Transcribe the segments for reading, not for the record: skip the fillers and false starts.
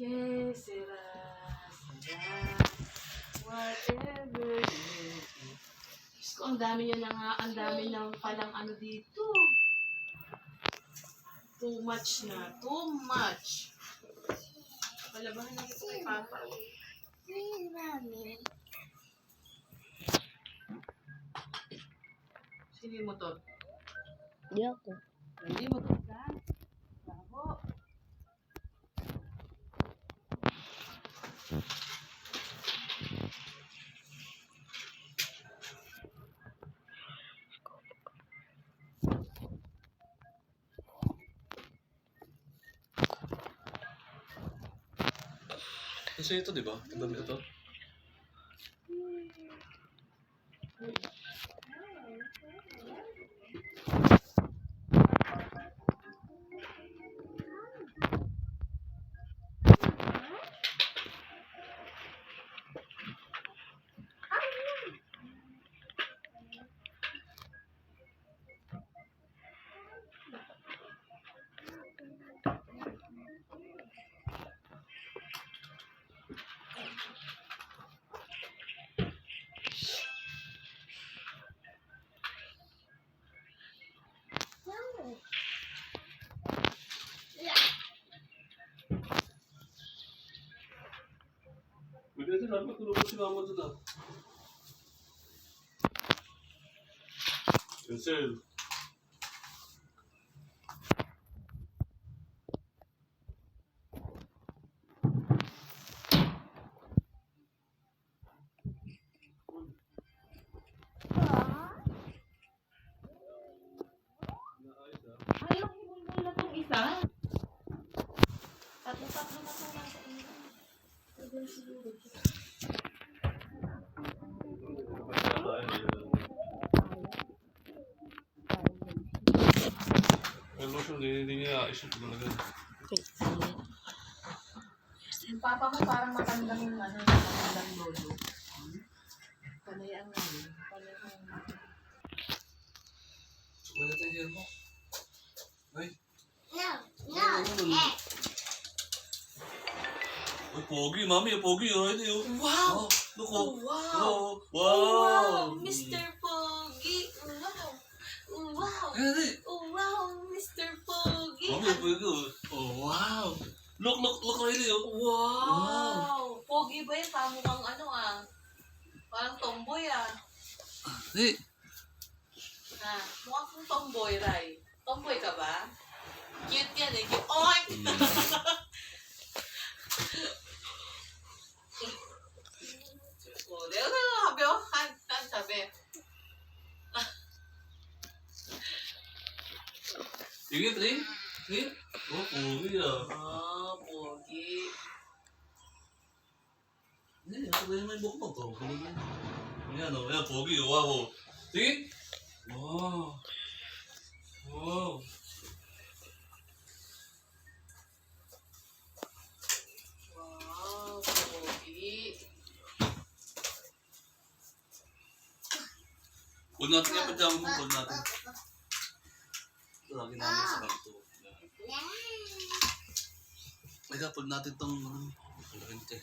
Que será, será, whatever you do. Diyos ko, ang dami nyo na nga, ang dami na palang ano dito. Too much na, too much. Palabahan na ito kay Papa. Sino yung motor? Di ako. Hindi, motor ka. Bravo. Kasi ito, di ba? Madami ito. Pwede natin alam matulog ko si mama doon ah. Cancel. Ayaw ko bulbul na itong isa. Tatlo-tatlo na ito nasa inyo. Pwede siguro. May lotion, hindi niya isip talaga. Yung papa mo parang matandang yung ano, matandang lolo. Panay ang ano, panay ang... Wala natin yan mo. Ay. Uy, pogi, mami. Pogi, oh. Ito yun. Wow! Oh, look, oh. Wow! Oh, Wow! wow! Mr. Pogi! Wow! Wow! Hindi. Wow! Mr. Pogi! Mami, pogi, oh. Oh, wow! Look, Riley, oh. Wow! Pogi ba yun? Pamukhang ano ah. Parang tomboy ah. Hey. Ha? Mukhang kang tomboy, Ray. Tomboy ka ba? Cute yan eh. Cute. Oy! Oh, deo na sabi oh. Han sabi. Sige, Trey. Sige. Oh, pogi, ah. Ah, pogi. Hindi, ako na yung buhok mo to. Ayan, oh. Ayan, pogi, oh. Wow, oh. Sige. Wow. Wow. Wow, pogi. Huwag natin yung pajama mo. Huwag natin. Ito lagi namin sa kanto. Ay, kapag natin itong kalakinte.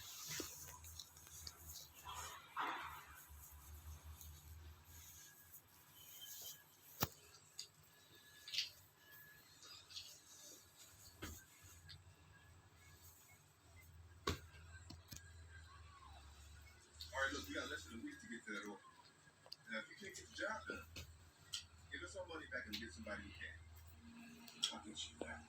Alright, look, we got less than a week to get to that order. Now, if you can't get the job done, give us our money back and get somebody who can. I'll get you that.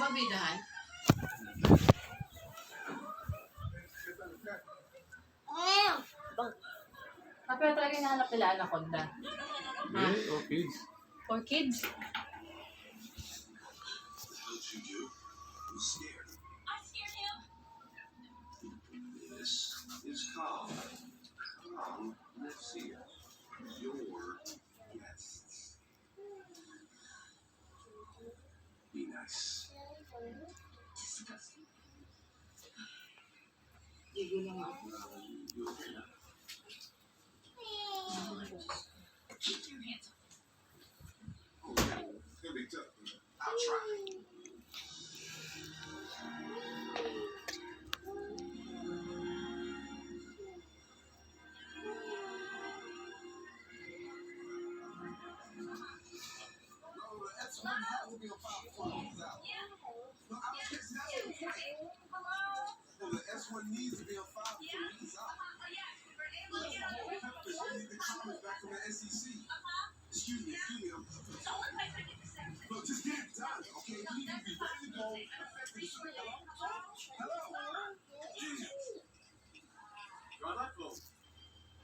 mabidahan? Pero talaga hinahanap nila anaconda. Yeah, or kids. For kids? What you do? You scared. This is calm. Calm lives here. Your guests. Be nice. Gigilin ako. You'll be nice. Oh, yeah. It's gonna be tough. I'll try. Well, the S1 needs to be on file before he's out. Because we need the comments back from the SEC. Excuse me. Look, just get it done, okay? We need to be ready to go. Hello? Damn. Try that phone.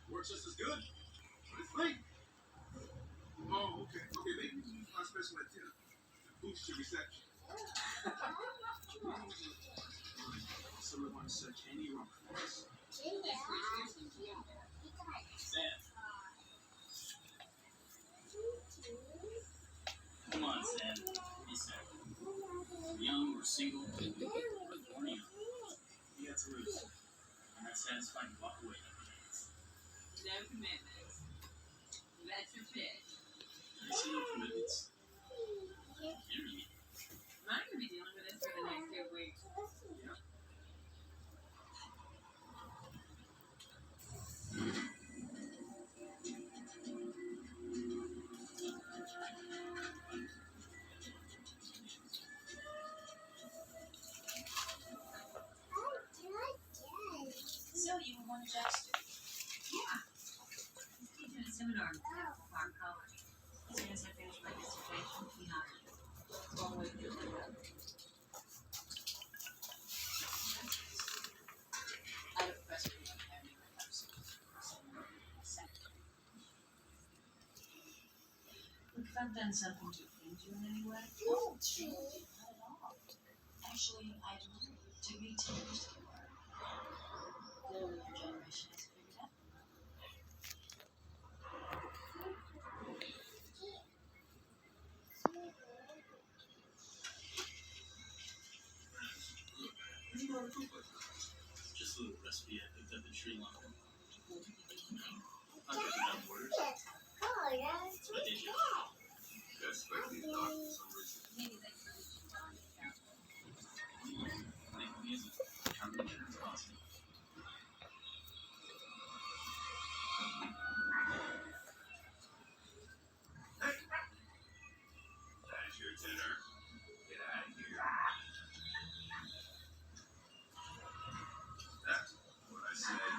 Works just as good. But it's late. Oh, okay. Okay, maybe we use my special antenna to boost your reception. Someone want to search any room for us. Sam. Come on, Sam. Be Sam. Young or single, or born young. You got to lose. I'm not satisfied to walk away. No commitments. That's your pitch. I see no commitments. You're me. I'm going to be dealing with this for the next 2 weeks. So you were one of Jack's Yeah. He did a seminar in Temple Park College. As soon as I finished my dissertation, he hired me. Long way to do it. I have a professor who had me right up Look, if I've done something to offend you in any way, No, truly, not at all. Actually, I learned to be 10 years ago. Clearly, your generation has figured out. What you want to cook like that? Just a little recipe I picked up in Sri Lanka. I'll check it out orders. I did you. That's like these dogs for some reason. maybe that's what we should tell him. Make it easy. Come in as possible. That's your dinner. Get out of here. That's what I said.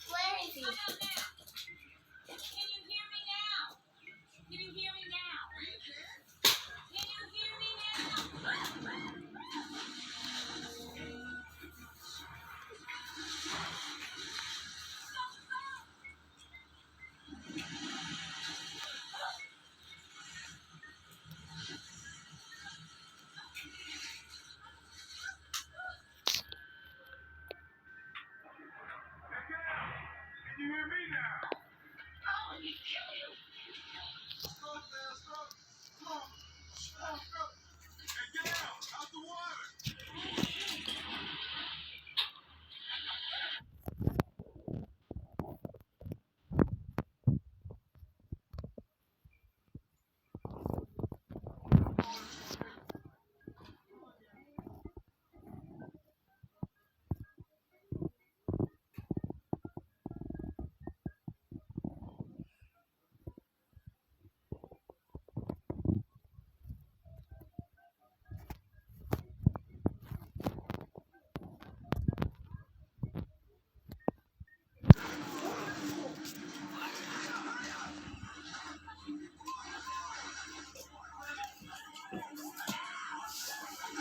Where is he?